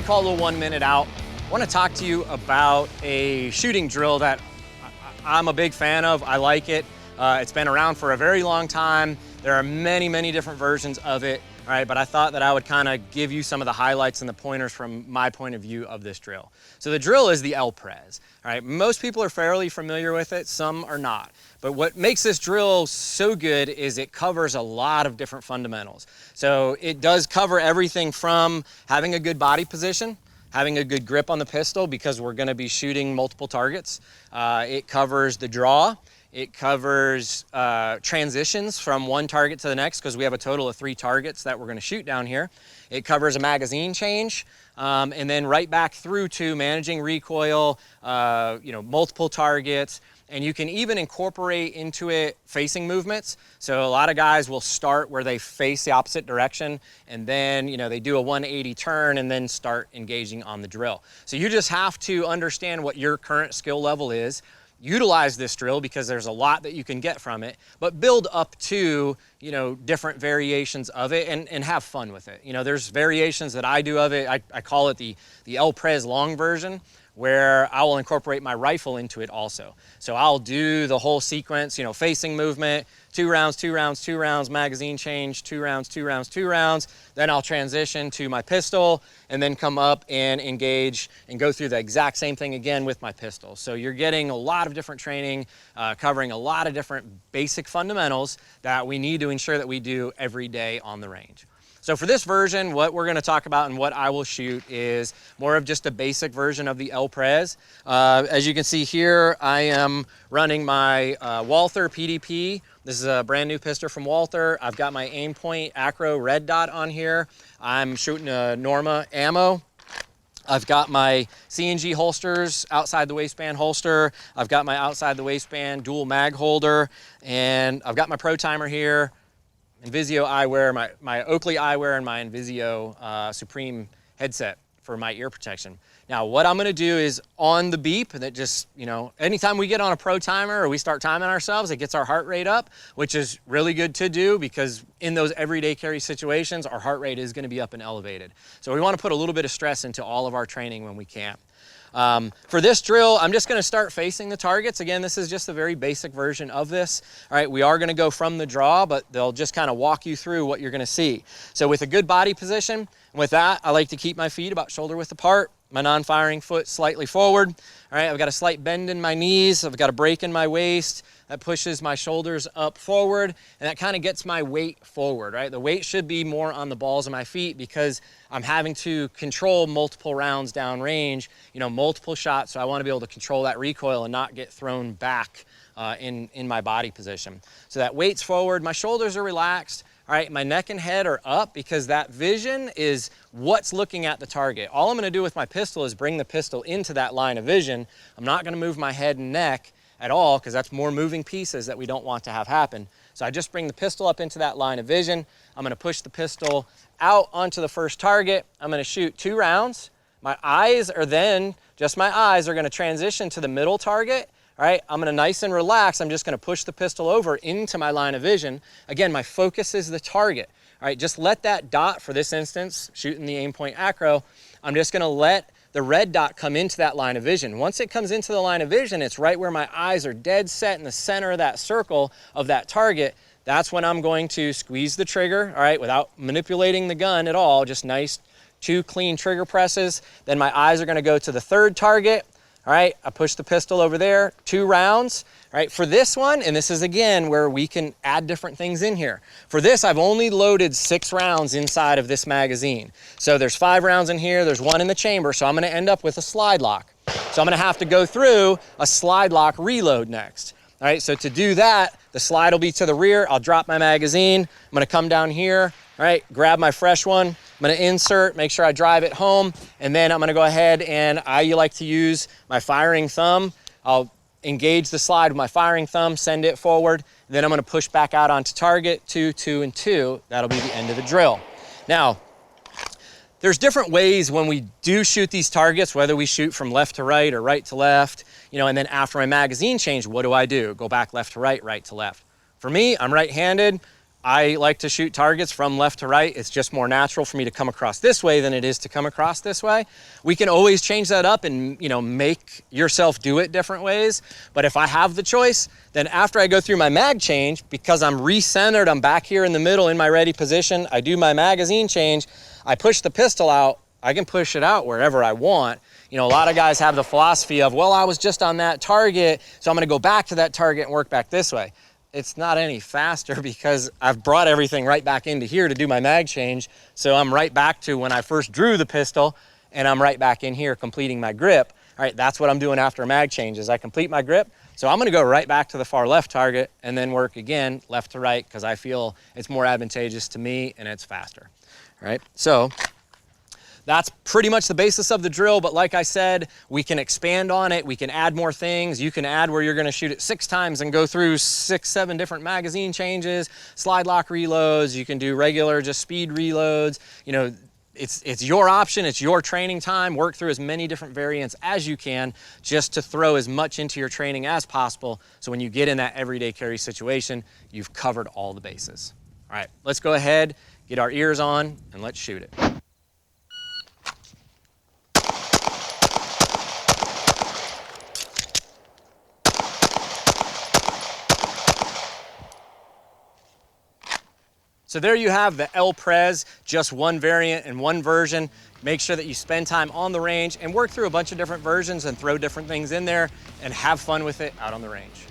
Caldwell 1 Minute Out. I want to talk to you about a shooting drill that I'm a big fan of. I like it. It's been around for a very long time. There are many, many different versions of it. All right, but I thought that I would kind of give you some of the highlights and the pointers from my point of view of this drill. So the drill is the Prez. All right, most people are fairly familiar with it, some are not. But what makes this drill so good is it covers a lot of different fundamentals. So it does cover everything from having a good body position, having a good grip on the pistol because we're going to be shooting multiple targets. It covers the draw. It covers transitions from one target to the next because we have a total of 3 targets that we're going to shoot down here. It covers a magazine change, and then right back through to managing recoil, multiple targets, and you can even incorporate into it facing movements. So a lot of guys will start where they face the opposite direction, and then they do a 180 turn and then start engaging on the drill. So you just have to understand what your current skill level is. Utilize this drill because there's a lot that you can get from it, but build up to different variations of it and have fun with it. There's variations that I do of it. I call it the Prez long version, where I will incorporate my rifle into it also. So I'll do the whole sequence, facing movement, 2 rounds, 2 rounds, 2 rounds, magazine change, 2 rounds, 2 rounds, 2 rounds. Then I'll transition to my pistol and then come up and engage and go through the exact same thing again with my pistol. So you're getting a lot of different training, covering a lot of different basic fundamentals that we need to ensure that we do every day on the range. So for this version, what we're going to talk about and what I will shoot is more of just a basic version of the Prez. As you can see here, I am running my Walther PDP. This is a brand new pistol from Walther. I've got my aim point Acro red dot on here. I'm shooting a Norma ammo. I've got my C&G holsters, outside the waistband holster. I've got my outside the waistband dual mag holder, and I've got my Pro Timer here. Invisio eyewear, my Oakley eyewear, and my Invisio Supreme headset for my ear protection. Now what I'm going to do is on the beep, that just, anytime we get on a Pro Timer or we start timing ourselves, it gets our heart rate up, which is really good to do because in those everyday carry situations, our heart rate is going to be up and elevated. So we want to put a little bit of stress into all of our training when we can. For this drill, I'm just going to start facing the targets. Again, this is just a very basic version of this. All right, we are going to go from the draw, but they'll just kind of walk you through what you're going to see. So with a good body position, with that, I like to keep my feet about shoulder width apart, my non-firing foot slightly forward. All right, I've got a slight bend in my knees. I've got a break in my waist. That pushes my shoulders up forward, and that kind of gets my weight forward, right? The weight should be more on the balls of my feet because I'm having to control multiple rounds downrange, multiple shots, so I want to be able to control that recoil and not get thrown back in my body position. So that weight's forward, my shoulders are relaxed, all right, my neck and head are up because that vision is what's looking at the target. All I'm going to do with my pistol is bring the pistol into that line of vision. I'm not going to move my head and neck at all because that's more moving pieces that we don't want to have happen. So I just bring the pistol up into that line of vision. I'm going to push the pistol out onto the first target. I'm going to shoot 2 rounds. My eyes are then, just my eyes are going to transition to the middle target. All right, I'm going to nice and relax. I'm just going to push the pistol over into my line of vision. Again, my focus is the target. All right, just let that dot, for this instance, shooting the aim point Acro, I'm just going to let the red dot come into that line of vision. Once it comes into the line of vision, it's right where my eyes are dead set in the center of that circle of that target. That's when I'm going to squeeze the trigger, all right, without manipulating the gun at all, just nice 2 clean trigger presses. Then my eyes are going to go to the 3rd target. All right, I push the pistol over there, 2 rounds. All right, for this one, and this is again where we can add different things in here. For this, I've only loaded 6 rounds inside of this magazine. So there's 5 rounds in here, there's 1 in the chamber, so I'm gonna end up with a slide lock. So I'm gonna have to go through a slide lock reload next. All right, so to do that, the slide will be to the rear, I'll drop my magazine, I'm gonna come down here, all right, grab my fresh one, I'm gonna insert, make sure I drive it home, and then I'm gonna go ahead and I like to use my firing thumb. I'll engage the slide with my firing thumb, send it forward, then I'm gonna push back out onto target, 2, 2, and 2. That'll be the end of the drill. Now, there's different ways when we do shoot these targets, whether we shoot from left to right or right to left, and then after my magazine change, what do? Go back left to right, right to left. For me, I'm right-handed. I like to shoot targets from left to right. It's just more natural for me to come across this way than it is to come across this way. We can always change that up and, you know, make yourself do it different ways. But if I have the choice, then after I go through my mag change, because I'm recentered, I'm back here in the middle in my ready position, I do my magazine change, I push the pistol out, I can push it out wherever I want. You know, a lot of guys have the philosophy of, well, I was just on that target, so I'm gonna go back to that target and work back this way. It's not any faster because I've brought everything right back into here to do my mag change. So I'm right back to when I first drew the pistol, and I'm right back in here completing my grip. All right, that's what I'm doing after a mag change is I complete my grip. So I'm gonna go right back to the far left target and then work again left to right because I feel it's more advantageous to me and it's faster. All right, so that's pretty much the basis of the drill, but like I said, we can expand on it, we can add more things. You can add where you're gonna shoot it 6 times and go through 6, 7 different magazine changes, slide lock reloads, you can do regular just speed reloads. You know, it's your option, it's your training time. Work through as many different variants as you can just to throw as much into your training as possible so when you get in that everyday carry situation, you've covered all the bases. All right, let's go ahead, get our ears on, and let's shoot it. So there you have the Prez, just one variant and one version. Make sure that you spend time on the range and work through a bunch of different versions and throw different things in there and have fun with it out on the range.